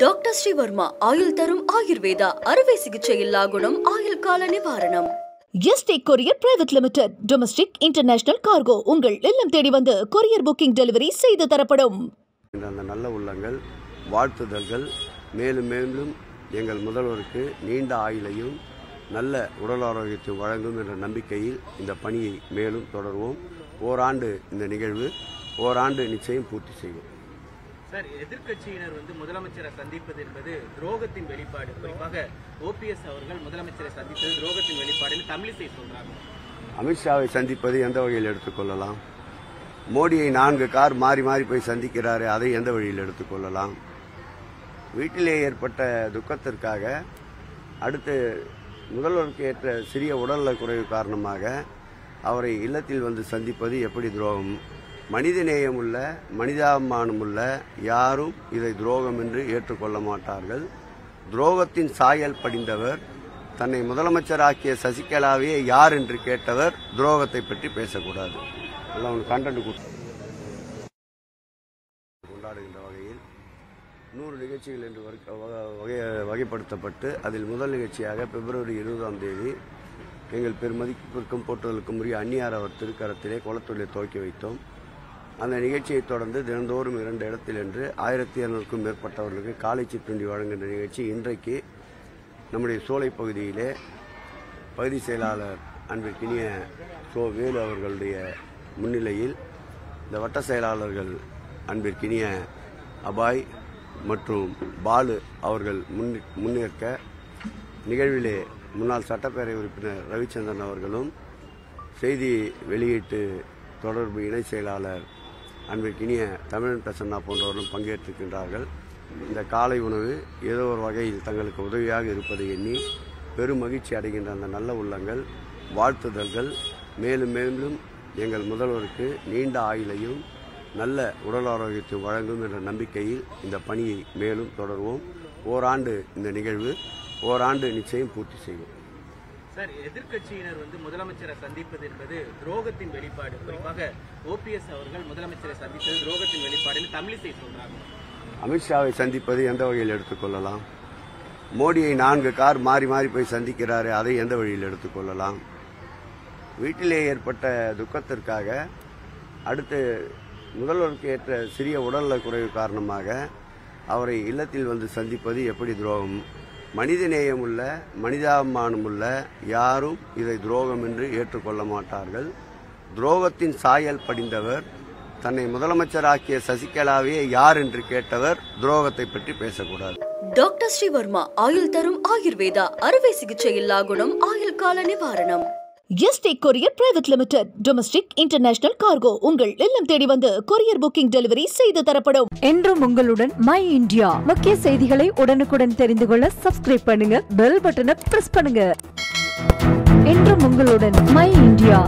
Doctor Sreevarma ஆயுள் தரும் ஆயுர்வேதா அறுவை சிகிச்சை இல்லா குணம் ஆயுள் கால நிவாரணம். Yesterday courier private limited domestic international cargo உங்கள் இல்லம் தேடி வந்து கொரியர் புக்கிங் டெலிவரி செய்து தரப்படும். அந்த நல்ல உள்ளங்கள் வாழ்த்துதல்கள் மேலும் மேலும் எங்கள் முதல்வருக்கு நீண்ட ஆயுளையும் நல்ல உடல் ஆரோக்கியத்தை வழங்கும் என்ற நம்பிக்கையில் இந்த பணியை மேலும் தொடர்வோம். ஓராண்டு இந்த நிகழ்வு, ஓராண்டு நிச்சயம் பூர்த்தி செய்வோம். சார், எதிர்க்கட்சியினர் முதலமைச்சரை சந்திப்பது என்பது துரோகத்தின் வெளிப்பாடு. குறிப்பாக ஓபிஎஸ் அவர்கள் முதலமைச்சரை சந்தித்தது துரோகத்தின் வெளிப்பாடு தமிழிசை சொல்றாங்க. அமித்ஷாவை சந்திப்பது எந்த வகையில் எடுத்துக்கொள்ளலாம்? மோடியை 4 கார் மாறி மாறி போய் சந்திக்கிறாரு, அதை எந்த வழியில் எடுத்துக்கொள்ளலாம்? வீட்டிலே ஏற்பட்ட துக்கத்திற்காக அடுத்து முதல்வருக்கு ஏற்ற சிறிய உடல்நல குறைவு காரணமாக அவரை இல்லத்தில் வந்து சந்திப்பது எப்படி துரோகம்? மனிதநேயம் உள்ள மனிதாபிமானம் உள்ள யாரும் இதை துரோகம் என்று ஏற்றுக்கொள்ள மாட்டார்கள். துரோகத்தின் சாயல் படிந்தவர், தன்னை முதலமைச்சராக்கிய சசிகலாவே யார் என்று கேட்டவர் துரோகத்தை பற்றி பேசக்கூடாது. எல்லாம் கண்டென்ட் கொண்டாடுகின்ற வகையில் 100 நிகழ்ச்சிகள் என்று வகைப்படுத்தப்பட்டு அதில் முதல் நிகழ்ச்சியாக பிப்ரவரி 20ஆம் தேதி எங்கள் பெருமதிப்பிற்கும் போற்றுதலுக்கும் உரிய அந்நியார் அவர் திருக்கரத்திலே குளத்தொழிலை துவக்கி வைத்தோம். அந்த நிகழ்ச்சியை தொடர்ந்து தினந்தோறும் 2 இடத்தில் என்று 1200க்கும் மேற்பட்டவர்களுக்கு காலை சிற்றுண்டி வழங்குகின்ற நிகழ்ச்சி இன்றைக்கு நம்முடைய சோலை பகுதியிலே பகுதி செயலாளர் அன்பிற்கினிய வேலு அவர்களுடைய முன்னிலையில் இந்த வட்ட செயலாளர்கள் அன்பிற்கினிய அபாய் மற்றும் பாலு அவர்கள் முன்னேற்க நிகழ்விலே முன்னாள் சட்டப்பேரவை உறுப்பினர் ரவிச்சந்திரன் அவர்களும் செய்தி வெளியீட்டு தொடர்பு இணை செயலாளர் அன்பிற்கினிய தமிழன் பிரசன்னா போன்றவர்களும் பங்கேற்றிருக்கின்றார்கள். இந்த காலை உணவு ஏதோ ஒரு வகையில் தங்களுக்கு உதவியாக இருப்பதை எண்ணி பெரும் மகிழ்ச்சி அடைகின்ற அந்த நல்ல உள்ளங்கள் வாழ்த்துதல்கள் மேலும் மேலும் எங்கள் முதல்வருக்கு நீண்ட ஆயுளையும் நல்ல உடல் ஆரோக்கியத்தை வழங்கும் என்ற நம்பிக்கையில் இந்த பணியை மேலும் தொடர்வோம். ஓராண்டு இந்த நிகழ்வு, ஓராண்டு நிச்சயம் பூர்த்தி செய்வோம். சார், எதிர்க்கட்சியினர் முதலமைச்சரை சந்திப்பது என்பது துரோகத்தின் வெளிப்பாடு. குறிப்பாக ஓபிஎஸ் அவர்கள் முதலமைச்சரை சந்தித்தது துரோகத்தின் வெளிப்பாடு தமிழிசை சொல்றாங்க. அமித்ஷாவை சந்திப்பது எந்த வகையில் எடுத்துக்கொள்ளலாம்? மோடியை 4 கார் மாறி மாறி போய் சந்திக்கிறாரு, அதை எந்த வழியில் எடுத்துக்கொள்ளலாம்? வீட்டிலே ஏற்பட்ட துக்கத்திற்காக அடுத்து முதல்வருக்கு ஏற்ற சிறிய உடல்நல குறைவு காரணமாக அவரை இல்லத்தில் வந்து சந்திப்பது எப்படி துரோகம்? மனிதநேயம் உள்ள மனிதாபிமானம் உள்ள யாரும் இதை துரோகம் என்று ஏற்றுக்கொள்ள மாட்டார்கள். துரோகத்தின் சாயல் படிந்தவர், தன்னை முதலமைச்சராக்கிய சசிகலாவே யார் என்று கேட்டவர் துரோகத்தை பற்றி பேசக்கூடாது. டாக்டர் ஸ்ரீவர்மா ஆயுள் தரும் ஆயுர்வேதா அறுவை சிகிச்சை இல்லா குணம் ஆயுள் கால நிவாரணம். Yesterday courier private limited domestic international cargo உங்கள் இல்லம் தேடி வந்து கொரியர் புக்கிங் டெலிவரி செய்து தரப்படும். என்றும் உங்களுடன் மை இந்தியா. முக்கிய செய்திகளை உடனுக்குடன் தெரிந்து கொள்ள சப்ஸ்கிரைப் பண்ணுங்க, பெல் பட்டனை பிரஸ் பண்ணுங்க. என்றும் உங்களுடன் மை இந்தியா.